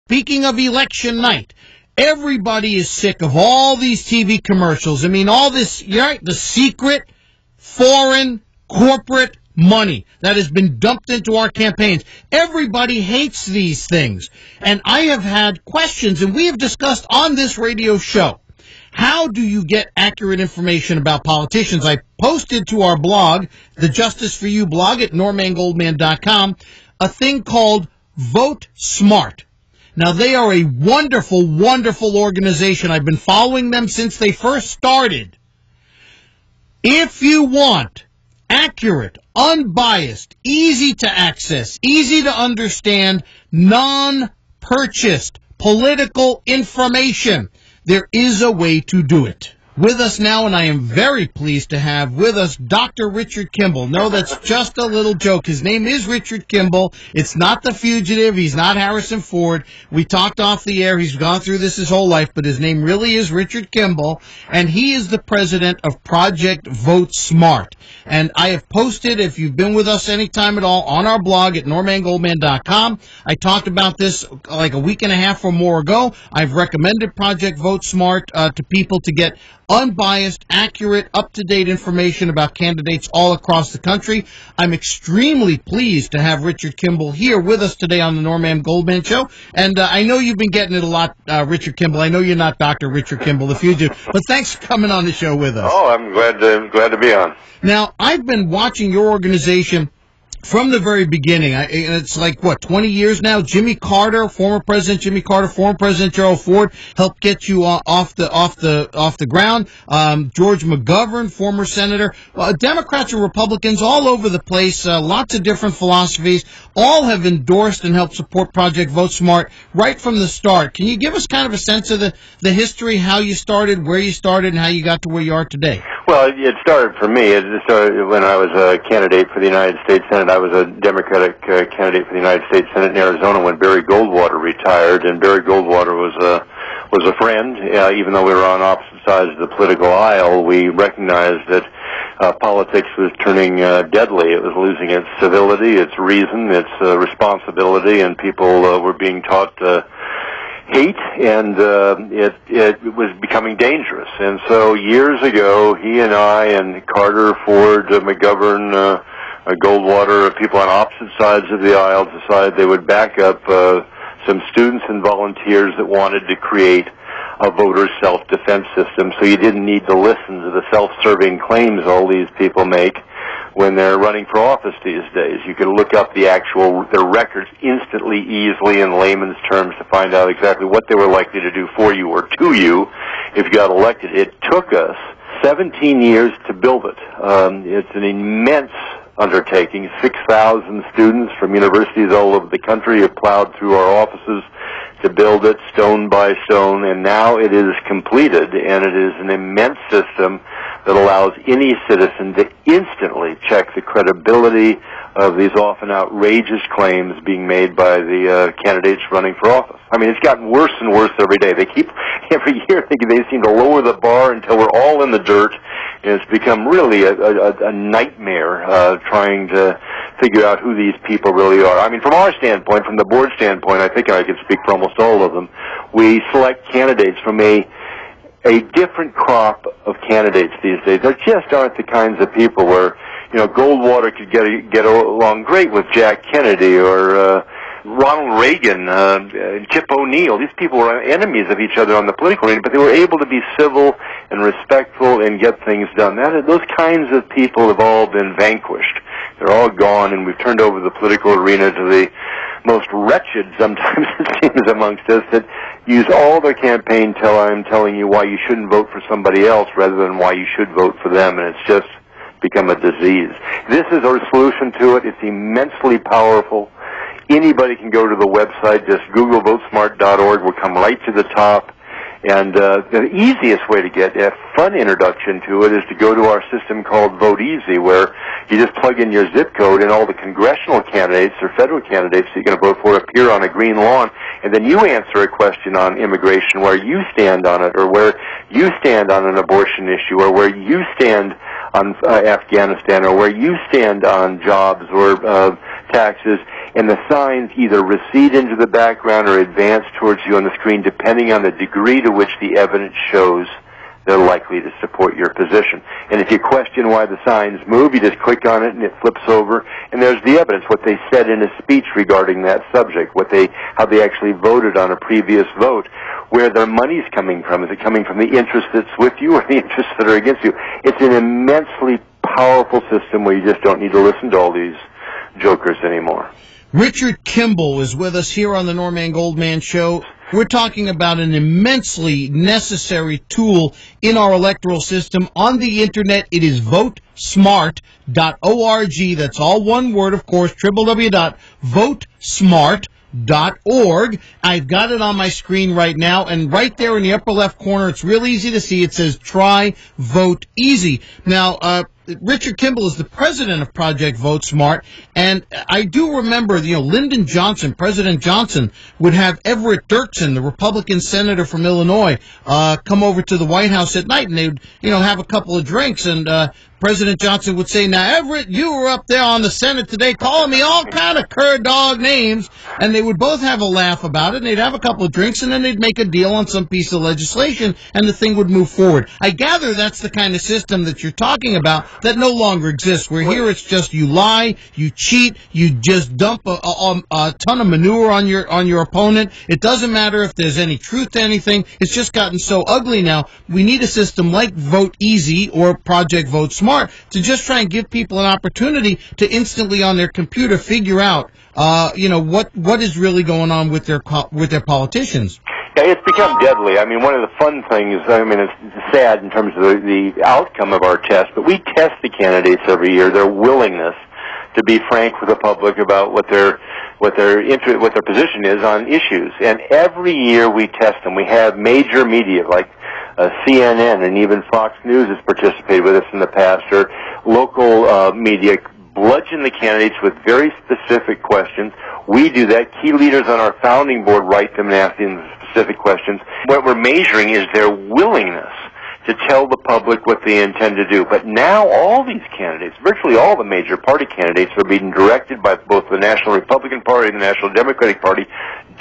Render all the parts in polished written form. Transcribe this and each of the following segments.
Speaking of election night, everybody is sick of all these TV commercials. I mean, all this, right, the secret, foreign, corporate money that has been dumped into our campaigns. Everybody hates these things. And I have had questions, and we have discussed on this radio show, how do you get accurate information about politicians? I posted to our blog, the Justice for You blog at normangoldman.com, a thing called Vote Smart. Now, they are a wonderful, wonderful organization. I've been following them since they first started. If you want accurate, unbiased, easy to access, easy to understand, non-purchased political information, there is a way to do it. With us now, and I am very pleased to have with us Dr. Richard Kimball. No, that's just a little joke. His name is Richard Kimball. It's not the fugitive. He's not Harrison Ford. We talked off the air. He's gone through this his whole life, but his name really is Richard Kimball, and he is the president of Project Vote Smart. And I have posted, if you've been with us any time at all, on our blog at normangoldman.com. I talked about this like a week and a half or more ago. I've recommended Project Vote Smart to people to get unbiased, accurate, up-to-date information about candidates all across the country. I'm extremely pleased to have Richard Kimball here with us today on the Norman Goldman Show. And I know you've been getting it a lot, Richard Kimball. I know you're not Dr. Richard Kimball, if you do. But thanks for coming on the show with us. Oh, I'm glad to be on. Now, I've been watching your organization from the very beginning. It's like, 20 years now? Jimmy Carter, former President Jimmy Carter, former President Gerald Ford helped get you off the ground. George McGovern, former senator. Democrats and Republicans all over the place, lots of different philosophies, all have endorsed and helped support Project Vote Smart right from the start. Can you give us kind of a sense of the history, how you started, where you started, and how you got to where you are today? Well, it started for me. It started when I was a candidate for the United States Senate. I was a Democratic candidate for the United States Senate in Arizona when Barry Goldwater retired, and Barry Goldwater was a friend. Even though we were on opposite sides of the political aisle, we recognized that politics was turning deadly. It was losing its civility, its reason, its responsibility, and people were being taught hate, and it was becoming dangerous. And so years ago, he and I and Carter, Ford, McGovern, Goldwater, people on opposite sides of the aisle decided they would back up some students and volunteers that wanted to create a voter self-defense system, so you didn't need to listen to the self-serving claims all these people make when they're running for office these days. You can look up their records instantly, easily, in layman's terms to find out exactly what they were likely to do for you or to you if you got elected. It took us 17 years to build it. It's an immense undertaking. 6,000 students from universities all over the country have plowed through our offices to build it stone by stone, and now it is completed, and it is an immense system that allows any citizen to instantly check the credibility of these often outrageous claims being made by the candidates running for office. I mean, it's gotten worse and worse every day. Every year they seem to lower the bar until we're all in the dirt, and it's become really a nightmare trying to figure out who these people really are. I mean, from our standpoint, from the board standpoint, I think I could speak for almost all of them, we select candidates from a different crop of candidates these days. There just aren't the kinds of people where, Goldwater could get along great with Jack Kennedy or Ronald Reagan, Chip O'Neill. These people were enemies of each other on the political arena, but they were able to be civil and respectful and get things done. Those kinds of people have all been vanquished. They're all gone, and we've turned over the political arena to the most wretched, sometimes it seems, amongst us that use all their campaign time telling you why you shouldn't vote for somebody else rather than why you should vote for them, and it's just become a disease. This is our solution to it. It's immensely powerful. Anybody can go to the website. Just Google votesmart.org. We'll come right to the top. And the easiest way to get a fun introduction to it is to go to our system called Vote Easy, where you just plug in your zip code and all the congressional candidates or federal candidates that you're going to vote for appear on a green lawn, and then you answer a question on immigration, where you stand on it, or where you stand on an abortion issue, or where you stand on Afghanistan, or where you stand on jobs or taxes, and the signs either recede into the background or advance towards you on the screen depending on the degree to which the evidence shows they're likely to support your position. And if you question why the signs move, you just click on it and it flips over, and there's the evidence, what they said in a speech regarding that subject, how they actually voted on a previous vote, where their money's coming from. Is it coming from the interest that's with you or the interests that are against you? It's an immensely powerful system where you just don't need to listen to all these jokers anymore. Richard Kimball is with us here on the Norman Goldman Show. We're talking about an immensely necessary tool in our electoral system. On the Internet, it is votesmart.org. That's all one word, of course, www.votesmart.org. I've got it on my screen right now, and right there in the upper left corner, it's real easy to see. It says, try Vote Easy. Now, Richard Kimball is the president of Project Vote Smart, and I do remember, Lyndon Johnson, President Johnson, would have Everett Dirksen, the Republican senator from Illinois, come over to the White House at night, and they would, have a couple of drinks, and President Johnson would say, now, Everett, you were up there on the Senate today calling me all kind of cur dog names, and they would both have a laugh about it, and they'd have a couple of drinks, and then they'd make a deal on some piece of legislation, and the thing would move forward. I gather that's the kind of system that you're talking about that no longer exists, where here it's just you lie, you cheat, you just dump a ton of manure on your opponent. It doesn't matter if there's any truth to anything. It's just gotten so ugly now. We need a system like Vote Easy or Project Vote Smart to just try and give people an opportunity to instantly on their computer figure out, what is really going on with their politicians. Yeah, it's become deadly. I mean, one of the fun things, it's sad in terms of the outcome of our test, but we test the candidates every year, their willingness to be frank with the public about what their position is on issues. And every year we test them. We have major media like CNN and even Fox News has participated with us in the past, or local media bludgeon the candidates with very specific questions. We do that. Key leaders on our founding board write them and ask them specific questions. What we're measuring is their willingness to tell the public what they intend to do. But now all these candidates, virtually all the major party candidates, are being directed by both the National Republican Party and the National Democratic Party,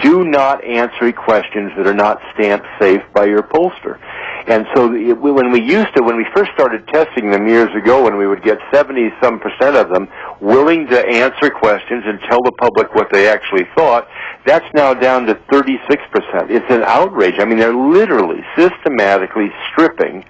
do not answer questions that are not stamped safe by your pollster. And so when we first started testing them years ago, when we would get 70-some% of them willing to answer questions and tell the public what they actually thought, that's now down to 36%. It's an outrage. I mean, they're literally systematically stripping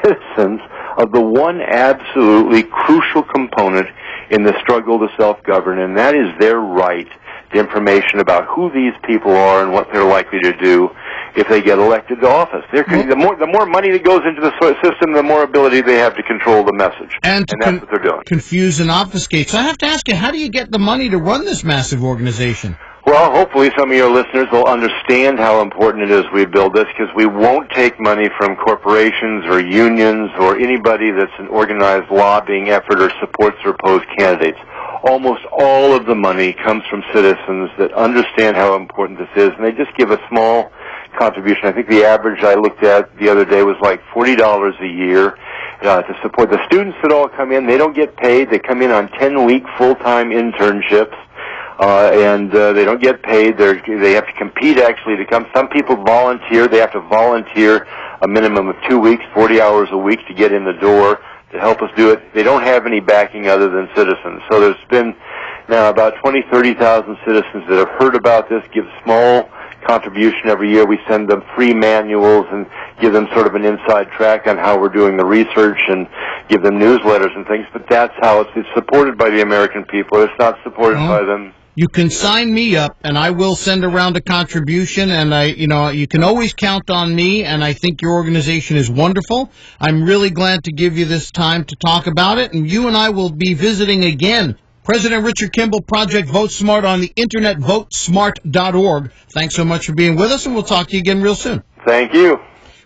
citizens of the one absolutely crucial component in the struggle to self-govern, and that is their right to information about who these people are and what they're likely to do if they get elected to office. The more money that goes into the system, the more ability they have to control the message. And that's what they're doing. Confuse and obfuscate. So I have to ask you, how do you get the money to run this massive organization? Well, hopefully some of your listeners will understand how important it is we build this, because we won't take money from corporations or unions or anybody that's an organized lobbying effort or supports or opposes candidates. Almost all of the money comes from citizens that understand how important this is, and they just give a small contribution. I think the average I looked at the other day was like $40 a year to support the students that all come in. They don't get paid. They come in on 10-week full-time internships. And they don't get paid. They have to compete actually to come. Some people volunteer. They have to volunteer a minimum of 2 weeks, 40 hours a week to get in the door to help us do it. They don't have any backing other than citizens. So there's been now about 30,000 citizens that have heard about this, give small contribution every year. We send them free manuals and give them sort of an inside track on how we're doing the research and give them newsletters and things. But that's how it's supported by the American people. It's not supported by them. You can sign me up, and I will send around a contribution, and you can always count on me, and I think your organization is wonderful. I'm really glad to give you this time to talk about it, and you and I will be visiting again. President Richard Kimball, Project Vote Smart on the Internet, votesmart.org. Thanks so much for being with us, and we'll talk to you again real soon. Thank you.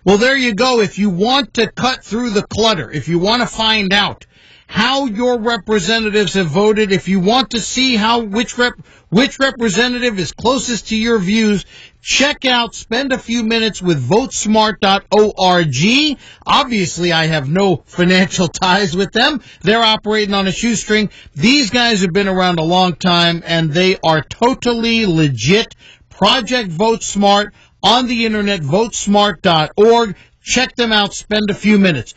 Well, there you go. If you want to cut through the clutter, if you want to find out how your representatives have voted, if you want to see which representative is closest to your views, check out, spend a few minutes with votesmart.org. Obviously, I have no financial ties with them. They're operating on a shoestring. These guys have been around a long time, and they are totally legit. Project Vote Smart on the internet, votesmart.org. Check them out. Spend a few minutes.